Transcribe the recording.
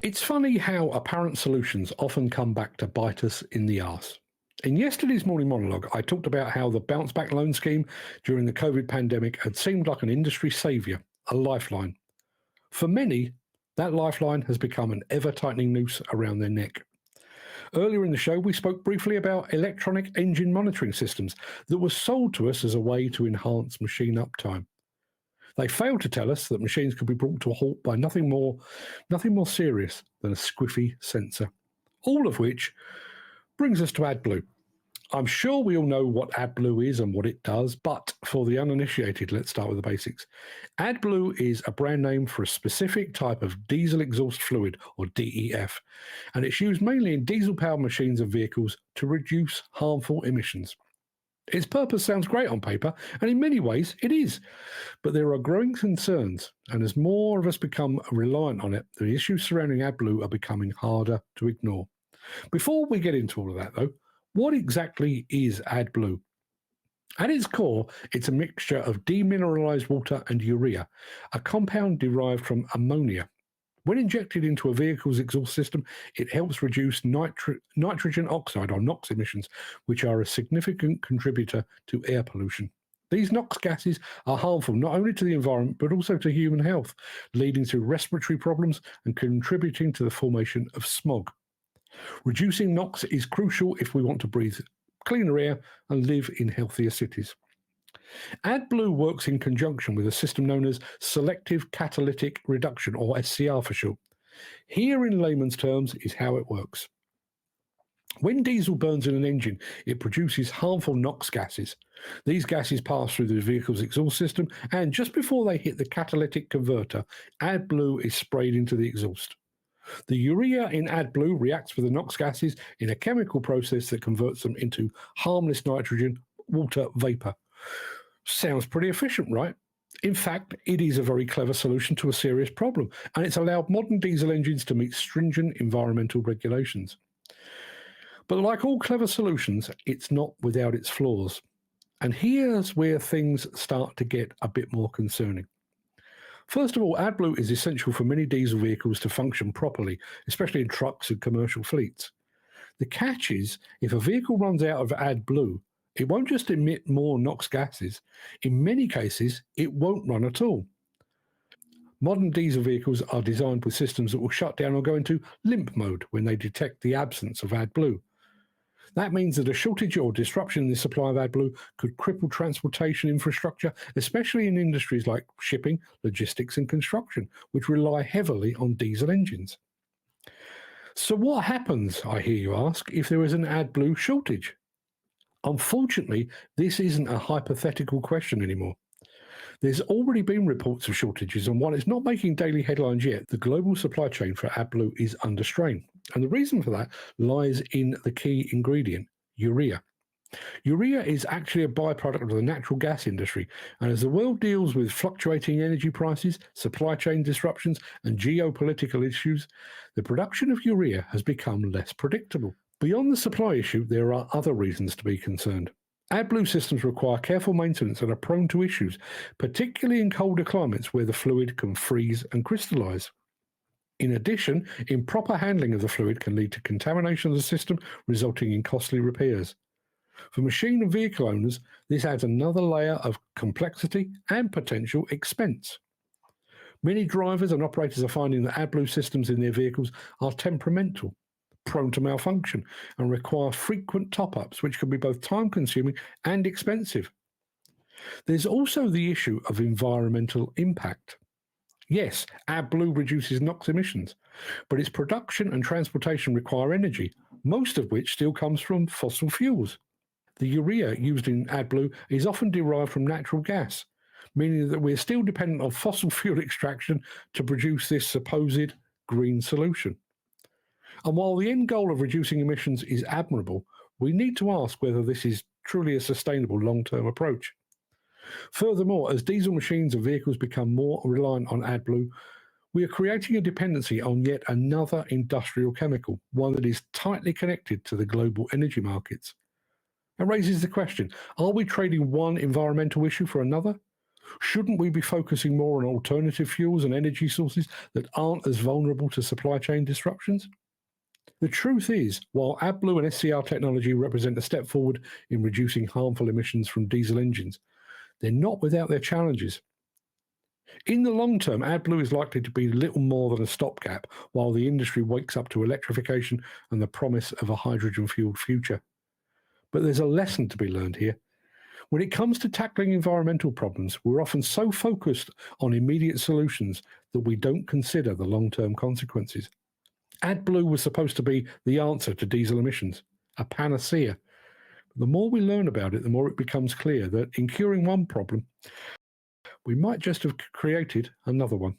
It's funny how apparent solutions often come back to bite us in the arse. In yesterday's morning monologue, I talked about how the bounce back loan scheme during the COVID pandemic had seemed like an industry saviour, a lifeline. For many, that lifeline has become an ever tightening noose around their neck. Earlier in the show, we spoke briefly about electronic engine monitoring systems that were sold to us as a way to enhance machine uptime. They failed to tell us that machines could be brought to a halt by nothing more serious than a squiffy sensor. All of which brings us to AdBlue. I'm sure we all know what AdBlue is and what it does, but for the uninitiated, let's start with the basics. AdBlue is a brand name for a specific type of diesel exhaust fluid, or DEF, and it's used mainly in diesel-powered machines and vehicles to reduce harmful emissions. Its purpose sounds great on paper, and in many ways it is. But there are growing concerns, and as more of us become reliant on it, the issues surrounding AdBlue are becoming harder to ignore. Before we get into all of that, though, what exactly is AdBlue? At its core, it's a mixture of demineralized water and urea, a compound derived from ammonia. When injected into a vehicle's exhaust system, it helps reduce nitrogen oxide, or NOx emissions, which are a significant contributor to air pollution. These NOx gases are harmful not only to the environment, but also to human health, leading to respiratory problems and contributing to the formation of smog. Reducing NOx is crucial if we want to breathe cleaner air and live in healthier cities. AdBlue works in conjunction with a system known as selective catalytic reduction, or SCR for short. Here, in layman's terms, is how it works. When diesel burns in an engine, it produces harmful NOx gases. These gases pass through the vehicle's exhaust system, and just before they hit the catalytic converter, AdBlue is sprayed into the exhaust. The urea in AdBlue reacts with the NOx gases in a chemical process that converts them into harmless nitrogen water vapor. Sounds pretty efficient, right? In fact, it is a very clever solution to a serious problem, and it's allowed modern diesel engines to meet stringent environmental regulations. But like all clever solutions, it's not without its flaws. And here's where things start to get a bit more concerning. First of all, AdBlue is essential for many diesel vehicles to function properly, especially in trucks and commercial fleets. The catch is, if a vehicle runs out of AdBlue, it won't just emit more NOx gases. In many cases, it won't run at all. Modern diesel vehicles are designed with systems that will shut down or go into limp mode when they detect the absence of AdBlue. That means that a shortage or disruption in the supply of AdBlue could cripple transportation infrastructure, especially in industries like shipping, logistics, and construction, which rely heavily on diesel engines. So what happens, I hear you ask, if there is an AdBlue shortage? Unfortunately, this isn't a hypothetical question anymore. There's already been reports of shortages, and while it's not making daily headlines yet, the global supply chain for AdBlue is under strain. And the reason for that lies in the key ingredient, urea. Urea is actually a byproduct of the natural gas industry, and as the world deals with fluctuating energy prices, supply chain disruptions, and geopolitical issues, the production of urea has become less predictable. Beyond the supply issue, there are other reasons to be concerned. AdBlue systems require careful maintenance and are prone to issues, particularly in colder climates where the fluid can freeze and crystallize. In addition, improper handling of the fluid can lead to contamination of the system, resulting in costly repairs. For machine and vehicle owners, this adds another layer of complexity and potential expense. Many drivers and operators are finding that AdBlue systems in their vehicles are temperamental, prone to malfunction, and require frequent top-ups, which can be both time-consuming and expensive. There's also the issue of environmental impact. Yes, AdBlue reduces NOx emissions, but its production and transportation require energy, most of which still comes from fossil fuels. The urea used in AdBlue is often derived from natural gas, meaning that we're still dependent on fossil fuel extraction to produce this supposed green solution. And while the end goal of reducing emissions is admirable, we need to ask whether this is truly a sustainable long-term approach. Furthermore, as diesel machines and vehicles become more reliant on AdBlue, we are creating a dependency on yet another industrial chemical, one that is tightly connected to the global energy markets. That raises the question, are we trading one environmental issue for another? Shouldn't we be focusing more on alternative fuels and energy sources that aren't as vulnerable to supply chain disruptions? The truth is, while AdBlue and SCR technology represent a step forward in reducing harmful emissions from diesel engines, they're not without their challenges. In the long term, AdBlue is likely to be little more than a stopgap while the industry wakes up to electrification and the promise of a hydrogen-fueled future. But there's a lesson to be learned here. When it comes to tackling environmental problems, we're often so focused on immediate solutions that we don't consider the long-term consequences. AdBlue was supposed to be the answer to diesel emissions, a panacea. The more we learn about it, the more it becomes clear that in curing one problem, we might just have created another one.